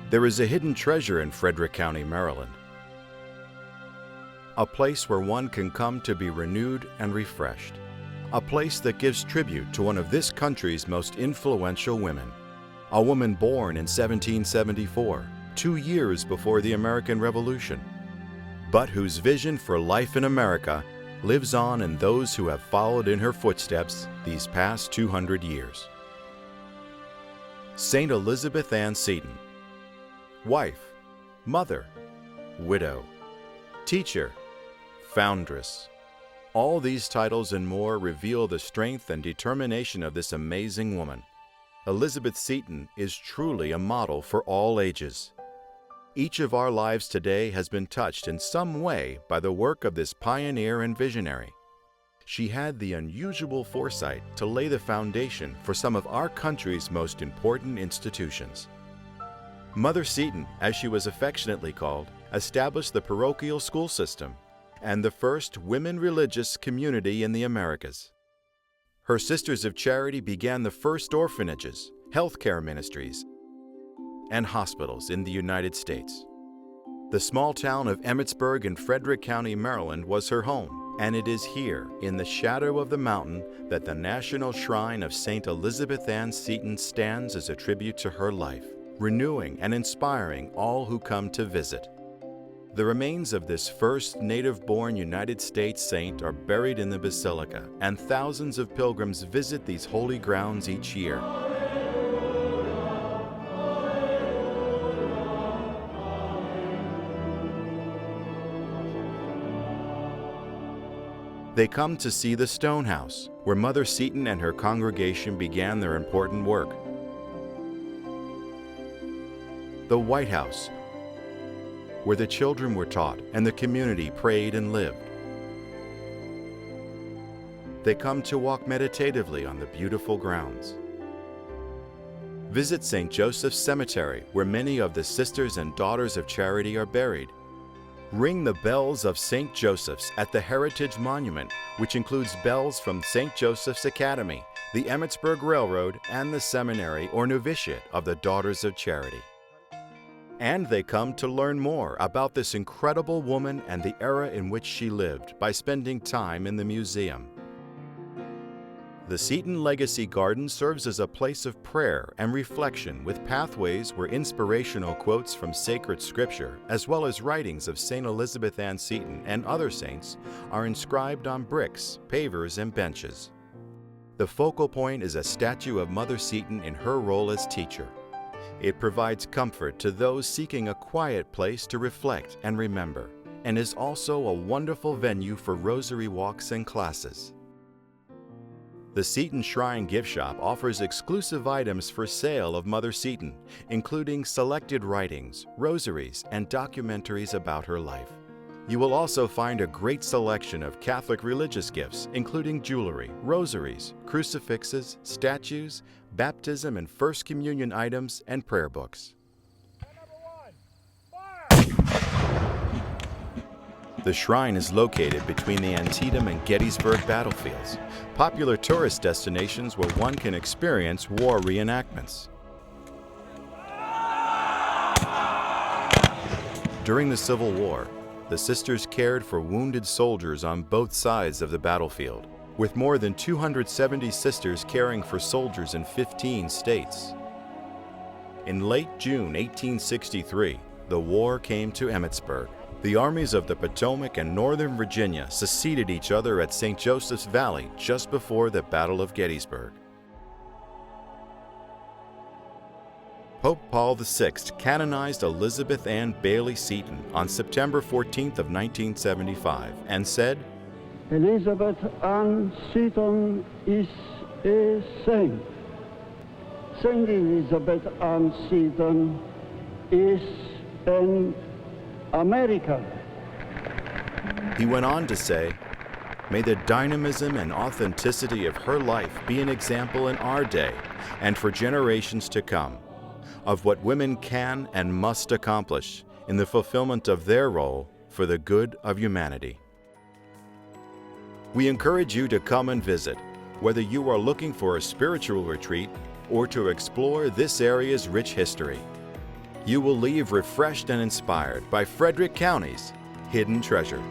There is a hidden treasure in Frederick County, Maryland. A place where one can come to be renewed and refreshed. A place that gives tribute to one of this country's most influential women. A woman born in 1774, 2 years before the American Revolution, but whose vision for life in America lives on in those who have followed in her footsteps these past 200 years. Saint Elizabeth Ann Seton. Wife, mother, widow, teacher, foundress. All these titles and more reveal the strength and determination of this amazing woman. Elizabeth Seton is truly a model for all ages. Each of our lives today has been touched in some way by the work of this pioneer and visionary. She had the unusual foresight to lay the foundation for some of our country's most important institutions. Mother Seton, as she was affectionately called, established the parochial school system and the first women religious community in the Americas. Her Sisters of Charity began the first orphanages, healthcare ministries, and hospitals in the United States. The small town of Emmitsburg in Frederick County, Maryland was her home, and it is here, in the shadow of the mountain, that the National Shrine of St. Elizabeth Ann Seton stands as a tribute to her life, renewing and inspiring all who come to visit. The remains of this first native-born United States saint are buried in the basilica, and thousands of pilgrims visit these holy grounds each year. They come to see the Stone House, where Mother Seton and her congregation began their important work. The White House, where the children were taught and the community prayed and lived. They come to walk meditatively on the beautiful grounds. Visit St. Joseph's Cemetery, where many of the Sisters and Daughters of Charity are buried. Ring the bells of St. Joseph's at the Heritage Monument, which includes bells from St. Joseph's Academy, the Emmitsburg Railroad, and the seminary or novitiate of the Daughters of Charity. And they come to learn more about this incredible woman and the era in which she lived by spending time in the museum. The Seton Legacy Garden serves as a place of prayer and reflection with pathways where inspirational quotes from sacred scripture, as well as writings of St. Elizabeth Ann Seton and other saints, are inscribed on bricks, pavers, and benches. The focal point is a statue of Mother Seton in her role as teacher. It provides comfort to those seeking a quiet place to reflect and remember, and is also a wonderful venue for rosary walks and classes. The Seton Shrine Gift Shop offers exclusive items for sale of Mother Seton, including selected writings, rosaries, and documentaries about her life. You will also find a great selection of Catholic religious gifts, including jewelry, rosaries, crucifixes, statues, baptism and First Communion items, and prayer books. The shrine is located between the Antietam and Gettysburg battlefields, popular tourist destinations where one can experience war reenactments. During the Civil War, the sisters cared for wounded soldiers on both sides of the battlefield, with more than 270 sisters caring for soldiers in 15 states. In late June 1863, the war came to Emmitsburg. The armies of the Potomac and Northern Virginia succeeded each other at St. Joseph's Valley just before the Battle of Gettysburg. Pope Paul VI canonized Elizabeth Ann Bailey Seton on September 14th of 1975 and said, Elizabeth Ann Seton is a saint. Saint Elizabeth Ann Seton is an American. He went on to say, may the dynamism and authenticity of her life be an example in our day and for generations to come of what women can and must accomplish in the fulfillment of their role for the good of humanity. We encourage you to come and visit, whether you are looking for a spiritual retreat or to explore this area's rich history. You will leave refreshed and inspired by Frederick County's hidden treasure.